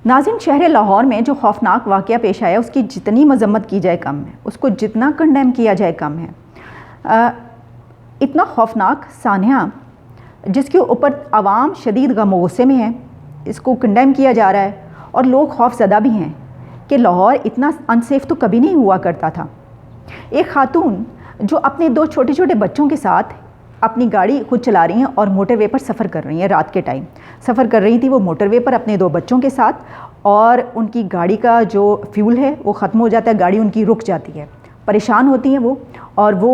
ناظرین، شہر لاہور میں جو خوفناک واقعہ پیش آیا اس کی جتنی مذمت کی جائے کم ہے، اس کو جتنا کنڈیم کیا جائے کم ہے۔ اتنا خوفناک سانحہ جس کے اوپر عوام شدید غم و غصے میں ہے، اس کو کنڈیم کیا جا رہا ہے اور لوگ خوف زدہ بھی ہیں کہ لاہور اتنا انسیف تو کبھی نہیں ہوا کرتا تھا۔ ایک خاتون جو اپنے 2 چھوٹے چھوٹے بچوں کے ساتھ اپنی گاڑی خود چلا رہی ہیں اور موٹر وے پر سفر کر رہی ہیں، رات کے ٹائم سفر کر رہی تھی وہ موٹر وے پر اپنے 2 بچوں کے ساتھ، اور ان کی گاڑی کا جو فیول ہے وہ ختم ہو جاتا ہے، گاڑی ان کی رک جاتی ہے، پریشان ہوتی ہیں وہ، اور وہ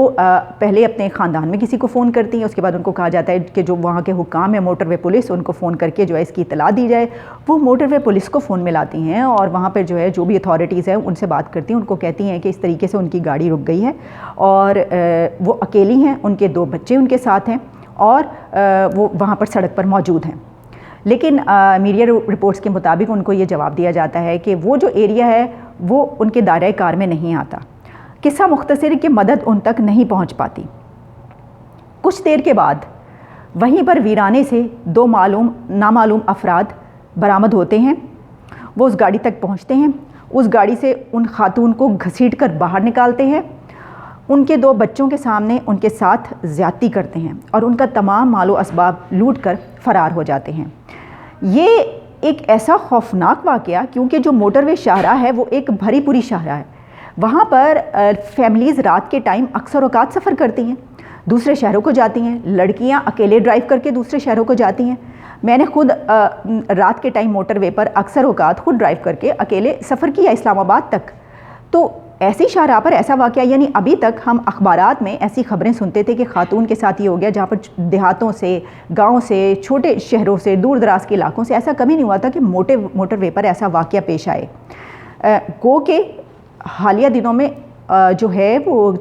پہلے اپنے خاندان میں کسی کو فون کرتی ہیں، اس کے بعد ان کو کہا جاتا ہے کہ جو وہاں کے حکام ہیں موٹر وے پولیس، ان کو فون کر کے جو ہے اس کی اطلاع دی جائے۔ وہ موٹر وے پولیس کو فون ملاتی ہیں اور وہاں پہ جو ہے جو بھی اتھارٹیز ہیں ان سے بات کرتی ہیں، ان کو کہتی ہیں کہ اس طریقے سے ان کی گاڑی رک گئی ہے اور وہ اکیلی ہیں، ان کے 2 بچے ان کے ساتھ ہیں اور وہ وہاں پر سڑک پر موجود ہیں۔ لیکن میڈیا رپورٹس کے مطابق ان کو یہ جواب دیا جاتا ہے کہ وہ جو ایریا ہے وہ ان کے دائرۂ کار میں نہیں آتا۔ قصہ مختصر کہ مدد ان تک نہیں پہنچ پاتی۔ کچھ دیر کے بعد وہیں پر ویرانے سے 2 نامعلوم افراد برآمد ہوتے ہیں۔ وہ اس گاڑی تک پہنچتے ہیں، اس گاڑی سے ان خاتون کو گھسیٹ کر باہر نکالتے ہیں، ان کے 2 بچوں کے سامنے ان کے ساتھ زیادتی کرتے ہیں اور ان کا تمام مال و اسباب لوٹ کر فرار ہو جاتے ہیں۔ یہ ایک ایسا خوفناک واقعہ، کیونکہ جو موٹر وے شاہراہ ہے وہ ایک بھری پوری شاہراہ ہے، وہاں پر فیملیز رات کے ٹائم اکثر اوقات سفر کرتی ہیں، دوسرے شہروں کو جاتی ہیں، لڑکیاں اکیلے ڈرائیو کر کے دوسرے شہروں کو جاتی ہیں۔ میں نے خود رات کے ٹائم موٹر وے پر اکثر اوقات خود ڈرائیو کر کے اکیلے سفر کیا اسلام آباد تک۔ تو ایسی شاہراہ پر ایسا واقعہ، یعنی ابھی تک ہم اخبارات میں ایسی خبریں سنتے تھے کہ خاتون کے ساتھ یہ ہو گیا، جہاں پر دیہاتوں سے، گاؤں سے، چھوٹے شہروں سے، دور دراز کے علاقوں سے ایسا کبھی نہیں ہوا تھا کہ موٹر وے پر ایسا واقعہ پیش آئے۔ گو کہ حالیہ دنوں میں جو ہے وہ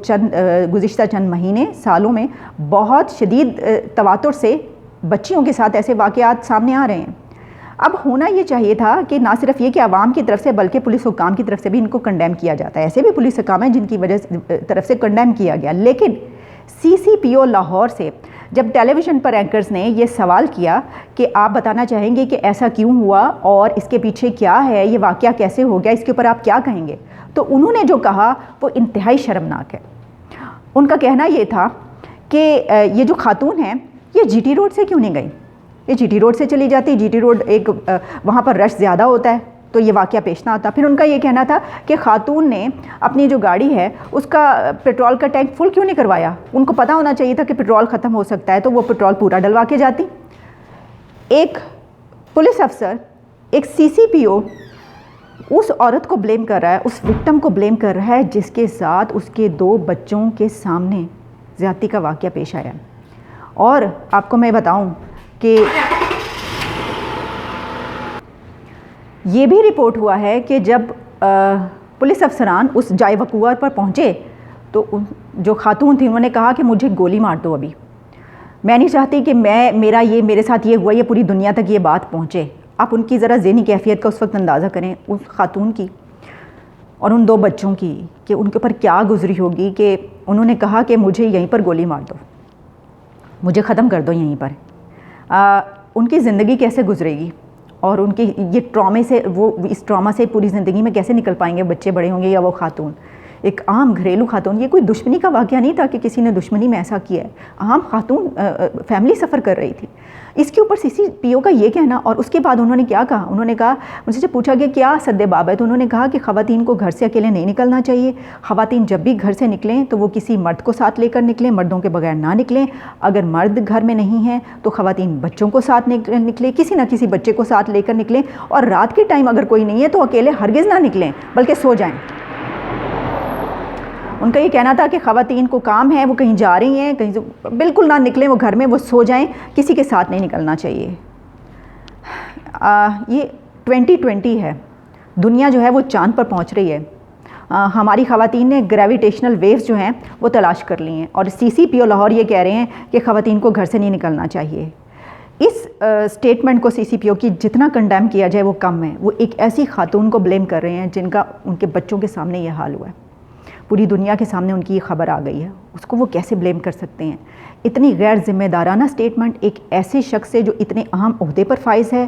گزشتہ چند مہینے سالوں میں بہت شدید تواتر سے بچیوں کے ساتھ ایسے واقعات سامنے آ رہے ہیں۔ اب ہونا یہ چاہیے تھا کہ نہ صرف یہ کہ عوام کی طرف سے بلکہ پولیس حکام کی طرف سے بھی ان کو کنڈیم کیا جاتا ہے۔ ایسے بھی پولیس حکام ہیں جن کی وجہ سے طرف سے کنڈیم کیا گیا، لیکن CCPO لاہور سے جب ٹیلی ویژن پر اینکرز نے یہ سوال کیا کہ آپ بتانا چاہیں گے کہ ایسا کیوں ہوا اور اس کے پیچھے کیا ہے، یہ واقعہ کیسے ہو گیا، اس کے اوپر آپ کیا کہیں گے، تو انہوں نے جو کہا وہ انتہائی شرمناک ہے۔ ان کا کہنا یہ تھا کہ یہ جو خاتون ہیں یہ GT روڈ سے کیوں نہیں گئی، یہ GT روڈ سے چلی جاتی، GT روڈ ایک وہاں پر رش زیادہ ہوتا ہے تو یہ واقعہ پیش نہ آتا۔ پھر ان کا یہ کہنا تھا کہ خاتون نے اپنی جو گاڑی ہے اس کا پیٹرول کا ٹینک فل کیوں نہیں کروایا، ان کو پتہ ہونا چاہیے تھا کہ پیٹرول ختم ہو سکتا ہے تو وہ پیٹرول پورا ڈلوا کے جاتی۔ ایک پولیس افسر، ایک CCPO اس عورت کو بلیم کر رہا ہے، اس وکٹم کو بلیم کر رہا ہے جس کے ساتھ اس کے 2 بچوں کے سامنے زیادتی کا واقعہ پیش آیا۔ اور آپ کو میں بتاؤں کہ یہ بھی رپورٹ ہوا ہے کہ جب پولیس افسران اس جائے وقوع پر پہنچے تو جو خاتون تھی انہوں نے کہا کہ مجھے گولی مار دو، ابھی میں نہیں چاہتی کہ میرے ساتھ یہ ہوا، یہ پوری دنیا تک یہ بات پہنچے۔ آپ ان کی ذرا ذہنی کیفیت کا اس وقت اندازہ کریں، اس خاتون کی اور ان 2 بچوں کی، کہ ان کے اوپر کیا گزری ہوگی کہ انہوں نے کہا کہ مجھے یہیں پر گولی مار دو، مجھے ختم کر دو یہیں پر۔ ان کی زندگی کیسے گزرے گی اور ان کی یہ ٹرامے سے، وہ اس ٹراما سے پوری زندگی میں کیسے نکل پائیں گے، بچے بڑے ہوں گے یا وہ خاتون ایک عام گھریلو خاتون۔ یہ کوئی دشمنی کا واقعہ نہیں تھا کہ کسی نے دشمنی میں ایسا کیا ہے، عام خاتون فیملی سفر کر رہی تھی۔ اس کے اوپر CCPO کا یہ کہنا، اور اس کے بعد انہوں نے کیا کہا، انہوں نے کہا، مجھ سے جب پوچھا کہ کیا سد باب ہے تو انہوں نے کہا کہ خواتین کو گھر سے اکیلے نہیں نکلنا چاہیے، خواتین جب بھی گھر سے نکلیں تو وہ کسی مرد کو ساتھ لے کر نکلیں، مردوں کے بغیر نہ نکلیں، اگر مرد گھر میں نہیں ہیں تو خواتین بچوں کو ساتھ نکلیں، کسی نہ کسی بچے کو ساتھ لے کر نکلیں، اور رات کے ٹائم اگر کوئی نہیں ہے تو اکیلے ہرگز نہ نکلیں بلکہ سو جائیں۔ ان کا یہ کہنا تھا کہ خواتین کو کام ہے، وہ کہیں جا رہی ہیں، کہیں بالکل نہ نکلیں، وہ گھر میں وہ سو جائیں، کسی کے ساتھ نہیں نکلنا چاہیے۔ یہ 2020 ہے، دنیا جو ہے وہ چاند پر پہنچ رہی ہے، ہماری خواتین نے گریویٹیشنل ویوز جو ہیں وہ تلاش کر لی ہیں، اور CCPO لاہور یہ کہہ رہے ہیں کہ خواتین کو گھر سے نہیں نکلنا چاہیے۔ اس سٹیٹمنٹ کو CCPO کی جتنا کنڈیم کیا جائے وہ کم ہے۔ وہ ایک ایسی خاتون کو بلیم کر رہے ہیں جن کا ان کے بچوں کے سامنے یہ حال ہوا ہے، پوری دنیا کے سامنے ان کی یہ خبر آ گئی ہے، اس کو وہ کیسے بلیم کر سکتے ہیں؟ اتنی غیر ذمہ دارانہ سٹیٹمنٹ ایک ایسے شخص سے جو اتنے اہم عہدے پر فائز ہے،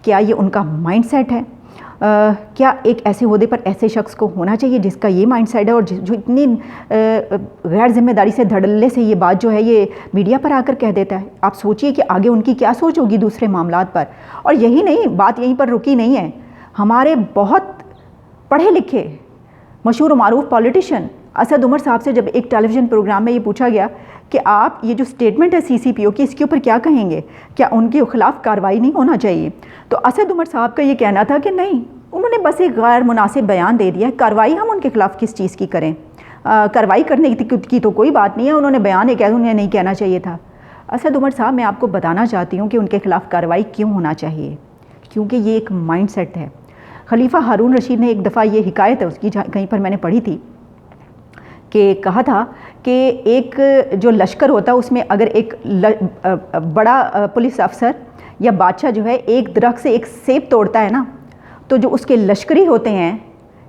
کیا یہ ان کا مائنڈ سیٹ ہے؟ کیا ایک ایسے عہدے پر ایسے شخص کو ہونا چاہیے جس کا یہ مائنڈ سیٹ ہے اور جو اتنی غیر ذمہ داری سے دھڑلے سے یہ بات جو ہے یہ میڈیا پر آ کر کہہ دیتا ہے؟ آپ سوچئے کہ آگے ان کی کیا سوچ ہوگی دوسرے معاملات پر. اور یہی نہیں، بات یہیں پر رکی نہیں ہے. ہمارے بہت پڑھے لکھے مشہور و معروف پولیٹیشین اسد عمر صاحب سے جب ایک ٹیلی ویژن پروگرام میں یہ پوچھا گیا کہ آپ یہ جو سٹیٹمنٹ ہے سی سی پی او کی، اس کے اوپر کیا کہیں گے، کیا ان کے خلاف کارروائی نہیں ہونا چاہیے؟ تو اسد عمر صاحب کا یہ کہنا تھا کہ نہیں، انہوں نے بس ایک غیر مناسب بیان دے دیا ہے، کارروائی ہم ان کے خلاف کس چیز کی کریں، کارروائی کرنے کی تو کوئی بات نہیں ہے، انہوں نے بیان ایک انہیں نہیں کہنا چاہیے تھا. اسد عمر صاحب، میں آپ کو بتانا چاہتی ہوں کہ ان کے خلاف کارروائی کیوں ہونا چاہیے، کیونکہ یہ ایک مائنڈ سیٹ ہے. خلیفہ ہارون رشید نے ایک دفعہ یہ حکایت ہے اس کی، کہیں پر میں نے پڑھی تھی کہ کہا تھا کہ ایک جو لشکر ہوتا ہے اس میں اگر ایک بڑا پولیس افسر یا بادشاہ جو ہے ایک درخت سے ایک سیب توڑتا ہے نا، تو جو اس کے لشکری ہوتے ہیں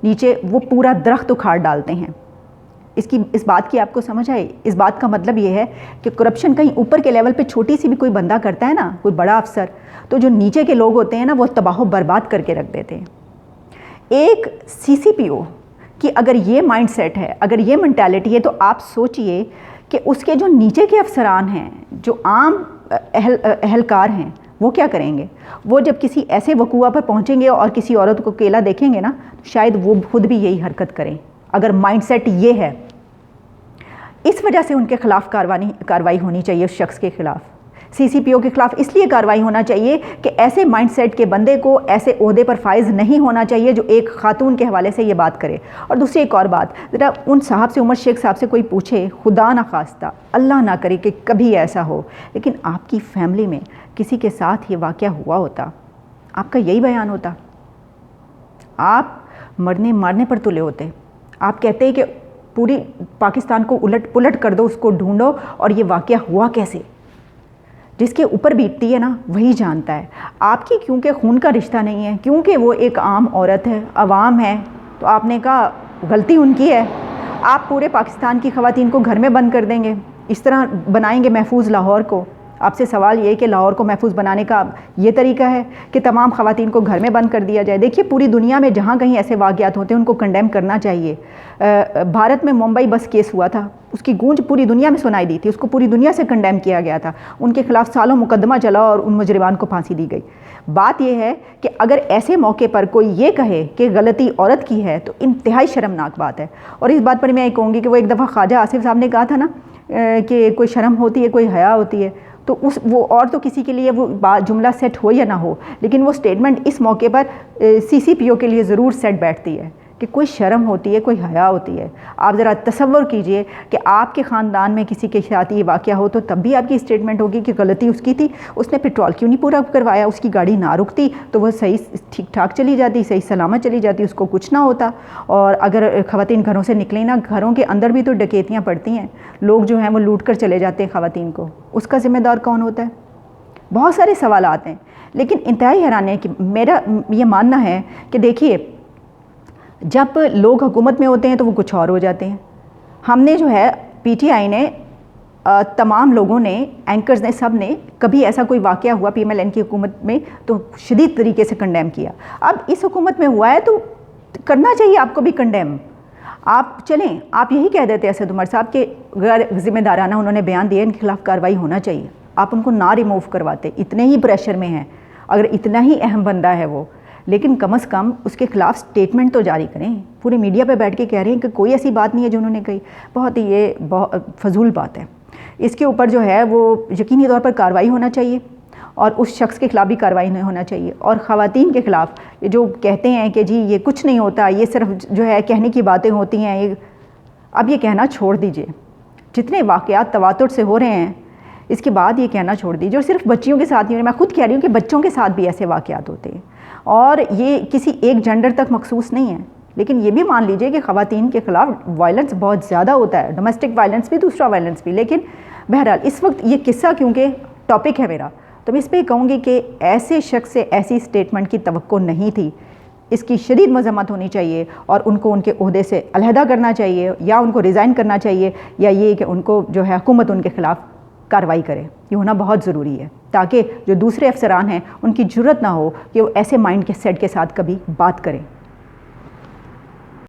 نیچے وہ پورا درخت اکھاڑ ڈالتے ہیں. اس بات کی آپ کو سمجھ آئی؟ اس بات کا مطلب یہ ہے کہ کرپشن کہیں اوپر کے لیول پہ چھوٹی سی بھی کوئی بندہ کرتا ہے نا، کوئی بڑا افسر، تو جو نیچے کے لوگ ہوتے ہیں نا وہ تباہ و برباد کر کے رکھ دیتے ہیں. ایک سی سی پی او کہ اگر یہ مائنڈ سیٹ ہے، اگر یہ مینٹیلٹی ہے، تو آپ سوچئے کہ اس کے جو نیچے کے افسران ہیں، جو عام اہلکار ہیں، وہ کیا کریں گے؟ وہ جب کسی ایسے وقوع پر پہنچیں گے اور کسی عورت کو اکیلا دیکھیں گے نا، شاید وہ خود بھی یہی حرکت کریں، اگر مائنڈ سیٹ یہ ہے. اس وجہ سے ان کے خلاف کارروائی ہونی چاہیے، اس شخص کے خلاف، سی سی پی او کے خلاف اس لیے کارروائی ہونا چاہیے کہ ایسے مائنڈ سیٹ کے بندے کو ایسے عہدے پر فائز نہیں ہونا چاہیے جو ایک خاتون کے حوالے سے یہ بات کرے. اور دوسری ایک اور بات، ذرا ان صاحب سے، عمر شیخ صاحب سے کوئی پوچھے، خدا نہ خواستہ، اللہ نہ کرے کہ کبھی ایسا ہو، لیکن آپ کی فیملی میں کسی کے ساتھ یہ واقعہ ہوا ہوتا، آپ کا یہی بیان ہوتا؟ آپ مرنے مارنے پر تلے ہوتے. آپ کہتے ہیں کہ پوری پاکستان کو الٹ پلٹ کر دو، اس کو ڈھونڈو، اور یہ واقعہ ہوا کیسے؟ جس کے اوپر بیتتی ہے نا وہی جانتا ہے. آپ کی کیونکہ خون کا رشتہ نہیں ہے، کیونکہ وہ ایک عام عورت ہے، عوام ہے، تو آپ نے کہا غلطی ان کی ہے. آپ پورے پاکستان کی خواتین کو گھر میں بند کر دیں گے، اس طرح بنائیں گے محفوظ لاہور کو. آپ سے سوال یہ ہے کہ لاہور کو محفوظ بنانے کا یہ طریقہ ہے کہ تمام خواتین کو گھر میں بند کر دیا جائے؟ دیکھیے پوری دنیا میں جہاں کہیں ایسے واقعات ہوتے ہیں ان کو کنڈیم کرنا چاہیے. بھارت میں ممبئی بس کیس ہوا تھا، اس کی گونج پوری دنیا میں سنائی دی تھی، اس کو پوری دنیا سے کنڈیم کیا گیا تھا، ان کے خلاف سالوں مقدمہ چلا اور ان مجرمان کو پھانسی دی گئی. بات یہ ہے کہ اگر ایسے موقع پر کوئی یہ کہے کہ غلطی عورت کی ہے تو انتہائی شرمناک بات ہے. اور اس بات پر میں یہ کہوں گی کہ وہ ایک دفعہ خواجہ آصف صاحب نے کہا تھا نا کہ کوئی شرم ہوتی ہے، کوئی حیا ہوتی ہے، تو وہ اور تو کسی کے لیے وہ جملہ سیٹ ہو یا نہ ہو، لیکن وہ سٹیٹمنٹ اس موقع پر سی سی پی او کے لیے ضرور سیٹ بیٹھتی ہے کہ کوئی شرم ہوتی ہے، کوئی حیا ہوتی ہے. آپ ذرا تصور کیجئے کہ آپ کے خاندان میں کسی کے ساتھ یہ واقعہ ہو تو تب بھی آپ کی اسٹیٹمنٹ ہوگی کہ غلطی اس کی تھی، اس نے پیٹرول کیوں نہیں پورا کروایا، اس کی گاڑی نہ رکتی تو وہ صحیح ٹھیک ٹھاک چلی جاتی، صحیح سلامت چلی جاتی، اس کو کچھ نہ ہوتا. اور اگر خواتین گھروں سے نکلیں نا، گھروں کے اندر بھی تو ڈکیتیاں پڑتی ہیں، لوگ جو ہیں وہ لوٹ کر چلے جاتے ہیں خواتین کو، اس کا ذمہ دار کون ہوتا ہے؟ بہت سارے سوالات ہیں. لیکن انتہائی حیران ہے کہ میرا یہ ماننا ہے کہ دیکھیے جب لوگ حکومت میں ہوتے ہیں تو وہ کچھ اور ہو جاتے ہیں. ہم نے جو ہے پی ٹی آئی نے، تمام لوگوں نے، اینکرز نے، سب نے کبھی ایسا کوئی واقعہ ہوا پی ایم ایل این کی حکومت میں تو شدید طریقے سے کنڈیم کیا. اب اس حکومت میں ہوا ہے تو کرنا چاہیے آپ کو بھی کنڈیم. آپ چلیں، آپ یہی کہہ دیتے اسد عمر صاحب کہ غیر ذمہ دارانہ انہوں نے بیان دیا، ان کے خلاف کارروائی ہونا چاہیے. آپ ان کو نہ ریموو کرواتے، اتنے ہی پریشر میں ہیں، اگر اتنا ہی اہم بندہ ہے وہ، لیکن کم از کم اس کے خلاف سٹیٹمنٹ تو جاری کریں. پورے میڈیا پہ بیٹھ کے کہہ رہے ہیں کہ کوئی ایسی بات نہیں ہے جو انہوں نے کہی، بہت ہی یہ فضول بات ہے. اس کے اوپر جو ہے وہ یقینی طور پر کارروائی ہونا چاہیے، اور اس شخص کے خلاف بھی کارروائی نہیں ہونا چاہیے. اور خواتین کے خلاف یہ جو کہتے ہیں کہ جی یہ کچھ نہیں ہوتا، یہ صرف جو ہے کہنے کی باتیں ہوتی ہیں، اب یہ کہنا چھوڑ دیجئے. جتنے واقعات تواتر سے ہو رہے ہیں اس کے بعد یہ کہنا چھوڑ دیجیے. اور صرف بچیوں کے ساتھ نہیں، میں خود کہہ رہی ہوں کہ بچوں کے ساتھ بھی ایسے واقعات ہوتے ہیں، اور یہ کسی ایک جنڈر تک مخصوص نہیں ہے. لیکن یہ بھی مان لیجئے کہ خواتین کے خلاف وائلنس بہت زیادہ ہوتا ہے، ڈومیسٹک وائلنس بھی، دوسرا وائلنس بھی. لیکن بہرحال اس وقت یہ قصہ کیونکہ ٹاپک ہے میرا، تو میں اس پہ کہوں گی کہ ایسے شخص سے ایسی سٹیٹمنٹ کی توقع نہیں تھی. اس کی شدید مذمت ہونی چاہیے، اور ان کو ان کے عہدے سے علیحدہ کرنا چاہیے، یا ان کو ریزائن کرنا چاہیے، یا یہ کہ ان کو جو ہے حکومت ان کے خلاف کارروائی کرے، یہ ہونا بہت ضروری ہے تاکہ جو دوسرے افسران ہیں ان کی جرت نہ ہو کہ وہ ایسے مائنڈ کے سیٹ کے ساتھ کبھی بات کریں۔